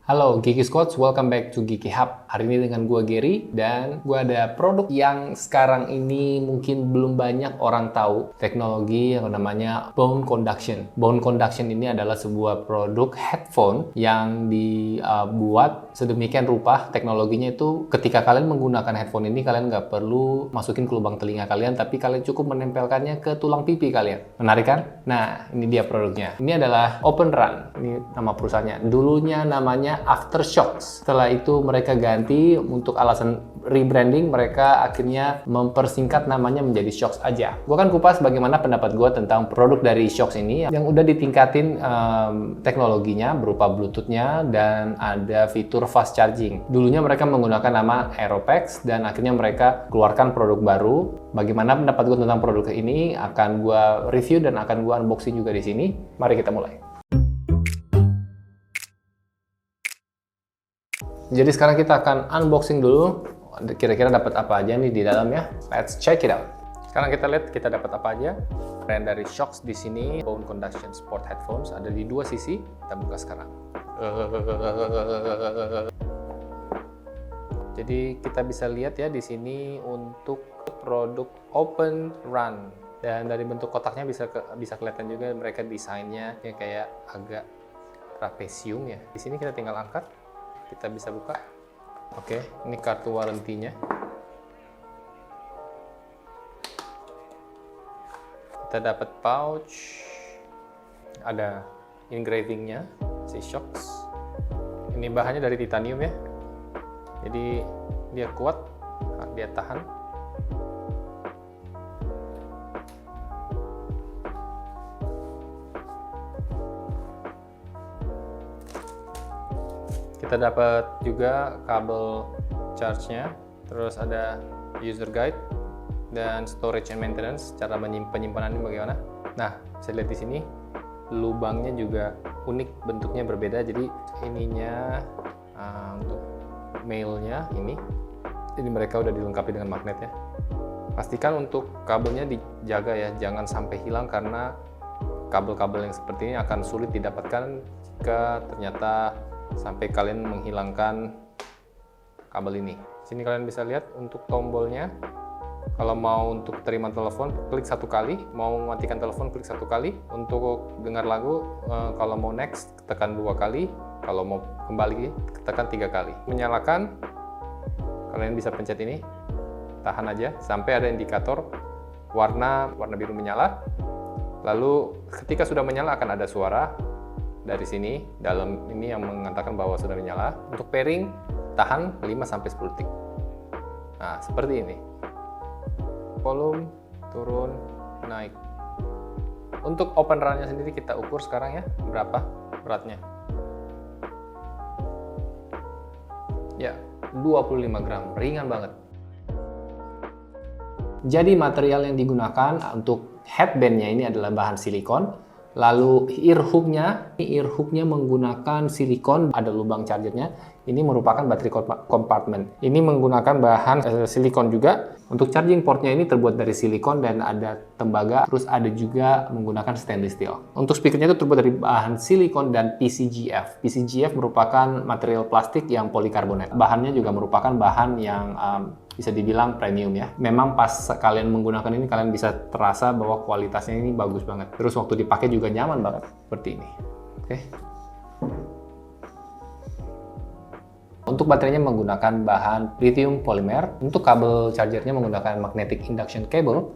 Halo Geeky Squads, welcome back to Geeky Hub. Hari ini dengan gua Gary dan gua ada produk yang sekarang ini mungkin belum banyak orang tahu. Teknologi yang namanya Bone Conduction. Bone Conduction ini adalah sebuah produk headphone yang dibuat sedemikian rupa. Teknologinya itu ketika kalian menggunakan headphone ini, kalian nggak perlu masukin ke lubang telinga kalian, tapi kalian cukup menempelkannya ke tulang pipi kalian. Menarik kan? Nah, ini dia produknya. Ini adalah Open Run. Ini nama perusahaannya. Dulunya namanya Aftershocks. Setelah itu mereka ganti untuk alasan rebranding, mereka akhirnya mempersingkat namanya menjadi Shocks aja. Gue akan kupas bagaimana pendapat gue tentang produk dari Shocks ini yang udah ditingkatin teknologinya berupa Bluetooth-nya dan ada fitur fast charging. Dulunya mereka menggunakan nama Aeropex dan akhirnya mereka keluarkan produk baru. Bagaimana pendapat gue tentang produk ini akan gue review dan akan gue unboxing juga di sini. Mari kita mulai. Jadi sekarang kita akan unboxing dulu, kira-kira dapat apa aja nih di dalamnya. Let's check it out. Sekarang kita lihat kita dapat apa aja. Brand dari Shocks di sini, Bone Conduction Sport Headphones, ada di dua sisi. Kita buka sekarang. Jadi kita bisa lihat ya di sini untuk produk Open Run. Dan dari bentuk kotaknya bisa kelihatan juga mereka desainnya kayak agak trapesium ya. Di sini kita tinggal angkat. Kita bisa buka. Oke, ini kartu warantinya. Kita dapat pouch. Ada engravingnya si Shocks. Ini bahannya dari titanium ya. Jadi dia kuat, dia tahan. Kita dapat juga kabel charge-nya, terus ada user guide dan storage and maintenance, cara penyimpanannya bagaimana. Nah, bisa lihat di sini lubangnya juga unik, bentuknya berbeda. Jadi ininya untuk mailnya ini mereka udah dilengkapi dengan magnet ya. Pastikan untuk kabelnya dijaga ya, jangan sampai hilang karena kabel-kabel yang seperti ini akan sulit didapatkan jika ternyata sampai kalian menghilangkan kabel ini. Sini kalian bisa lihat untuk tombolnya. Kalau mau untuk terima telepon, klik satu kali. Mau mematikan telepon, klik satu kali. Untuk dengar lagu, kalau mau next, tekan dua kali. Kalau mau kembali, tekan tiga kali. Menyalakan, kalian bisa pencet ini. Tahan aja sampai ada indikator warna biru menyala. Lalu ketika sudah menyala akan ada suara dari sini, dalam ini yang mengatakan bahwa sudah menyala. Untuk pairing, tahan 5-10 detik. Nah, seperti ini. Volume, turun, naik. Untuk open run-nya sendiri kita ukur sekarang ya, berapa beratnya. Ya, 25 gram, ringan banget. Jadi material yang digunakan untuk headband-nya ini adalah bahan silikon. Lalu ear hook-nya menggunakan silikon, ada lubang chargernya. Ini merupakan baterai compartment. Ini menggunakan bahan silikon juga. Untuk charging port-nya ini terbuat dari silikon dan ada tembaga. Terus ada juga menggunakan stainless steel. Untuk speaker-nya itu terbuat dari bahan silikon dan PCGF. PCGF merupakan material plastik yang polikarbonat. Bahannya juga merupakan bahan yang bisa dibilang premium ya. Memang pas kalian menggunakan ini kalian bisa terasa bahwa kualitasnya ini bagus banget. Terus waktu dipakai juga nyaman banget seperti ini. Oke. Untuk baterainya menggunakan bahan lithium polymer. Untuk kabel chargernya menggunakan magnetic induction cable.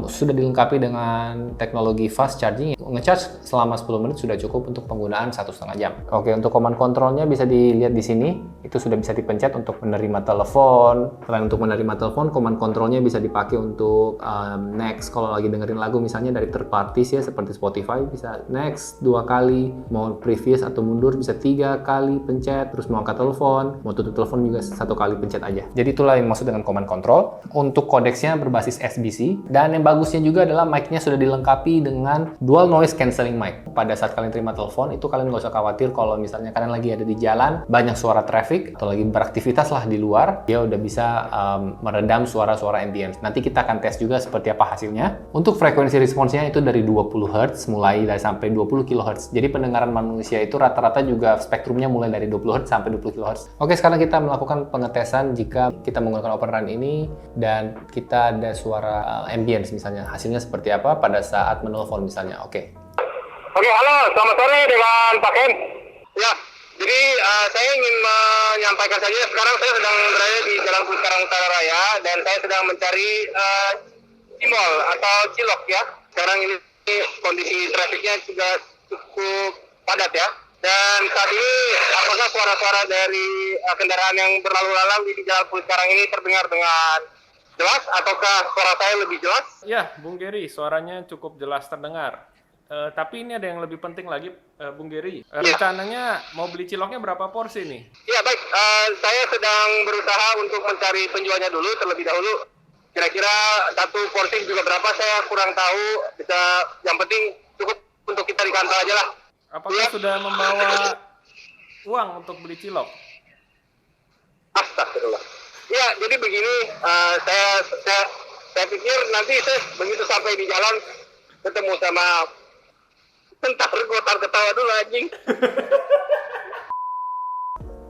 Sudah dilengkapi dengan teknologi fast charging. Nge-charge selama 10 menit sudah cukup untuk penggunaan 1,5 jam. Oke, untuk command controlnya bisa dilihat di sini. Itu sudah bisa dipencet untuk menerima telepon. Selain untuk menerima telepon, command controlnya bisa dipakai untuk next. Kalau lagi dengerin lagu misalnya dari third parties ya, seperti Spotify, bisa next 2 kali. Mau previous atau mundur bisa 3 kali pencet. Terus mau angkat telepon, mau tutup telepon juga 1 kali pencet aja. Jadi itulah yang maksud dengan command control. Untuk kodeksnya berbasis SBC. Dan yang bagusnya juga adalah mic-nya sudah dilengkapi dengan dual noise cancelling mic. Pada saat kalian terima telepon, itu kalian nggak usah khawatir kalau misalnya kalian lagi ada di jalan, banyak suara traffic, atau lagi beraktivitas lah di luar, dia udah bisa meredam suara-suara ambience. Nanti kita akan tes juga seperti apa hasilnya. Untuk frekuensi responsnya itu dari 20 Hz, mulai dari sampai 20 kHz. Jadi pendengaran manusia itu rata-rata juga spektrumnya mulai dari 20 Hz sampai 20 kHz. Oke, sekarang kita melakukan pengetesan jika kita menggunakan Open RAN ini dan kita ada suara ambience misalnya. Hasilnya seperti apa pada saat menelpon misalnya. Oke, halo, selamat sore dengan Pak Ken. Ya, jadi saya ingin menyampaikan saja, sekarang saya sedang berada di Jalan Cikarang Utara Raya dan saya sedang mencari Cimol atau Cilok ya. Sekarang ini kondisi trafiknya juga cukup padat ya. Dan saat ini apakah suara-suara dari kendaraan yang berlalu lalang di Jalan Cikarang ini terdengar dengan jelas ataukah suara saya lebih jelas? Ya, Bung Gary, suaranya cukup jelas terdengar. Tapi ini ada yang lebih penting lagi, Bung Gary. Rencananya mau beli ciloknya berapa porsi nih? Ya baik, saya sedang berusaha untuk mencari penjualnya dulu terlebih dahulu. Kira-kira satu porsi juga berapa saya kurang tahu. Bisa, yang penting cukup untuk kita di kantor aja lah. Apakah sudah membawa uang untuk beli cilok? Astagfirullah. Ya, jadi begini, saya pikir nanti saya begitu sampai di jalan ketemu sama entar ketawa dulu anjing.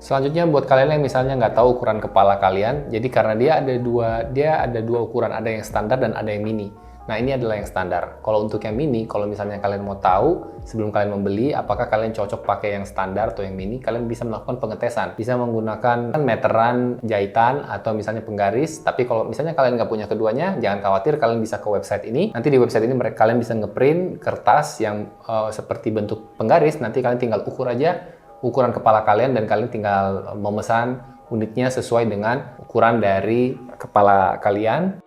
selanjutnya buat kalian yang misalnya nggak tahu ukuran kepala kalian, jadi karena dia ada dua ukuran, ada yang standar dan ada yang mini. Nah, ini adalah yang standar. Kalau untuk yang mini, kalau misalnya kalian mau tahu sebelum kalian membeli apakah kalian cocok pakai yang standar atau yang mini, kalian bisa melakukan pengetesan. Bisa menggunakan meteran jahitan atau misalnya penggaris. Tapi kalau misalnya kalian nggak punya keduanya, jangan khawatir, kalian bisa ke website ini. Nanti di website ini kalian bisa ngeprint kertas yang seperti bentuk penggaris. Nanti kalian tinggal ukur aja ukuran kepala kalian dan kalian tinggal memesan unitnya sesuai dengan ukuran dari kepala kalian.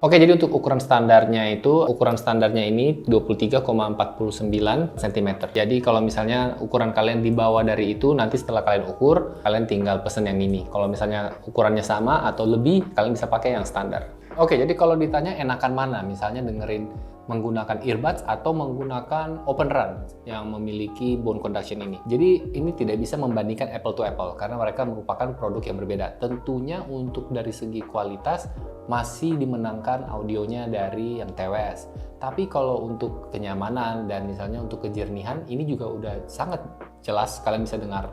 Oke, jadi untuk ukuran standarnya ini 23,49 cm. Jadi kalau misalnya ukuran kalian di bawah dari itu, nanti setelah kalian ukur, kalian tinggal pesen yang mini. Kalau misalnya ukurannya sama atau lebih, kalian bisa pakai yang standar. Oke, jadi kalau ditanya enakan mana, misalnya dengerin menggunakan earbuds atau menggunakan Open RAN yang memiliki bone conduction ini. Jadi ini tidak bisa membandingkan apple to apple karena mereka merupakan produk yang berbeda. Tentunya untuk dari segi kualitas masih dimenangkan audionya dari yang TWS. Tapi kalau untuk kenyamanan dan misalnya untuk kejernihan, ini juga udah sangat jelas. Kalian bisa dengar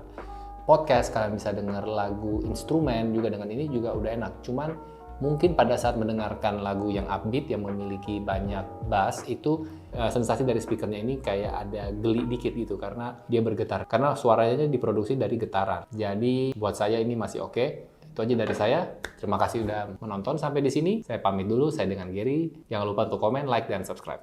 podcast, kalian bisa dengar lagu instrumen juga dengan ini juga udah enak. Cuman mungkin pada saat mendengarkan lagu yang upbeat yang memiliki banyak bass itu sensasi dari speakernya ini kayak ada geli dikit gitu karena dia bergetar, karena suaranya diproduksi dari getaran. Jadi buat saya ini masih oke. Itu aja dari saya. Terima kasih udah menonton sampai di sini. Saya pamit dulu. Saya dengan Gary. Jangan lupa untuk komen, like, dan subscribe.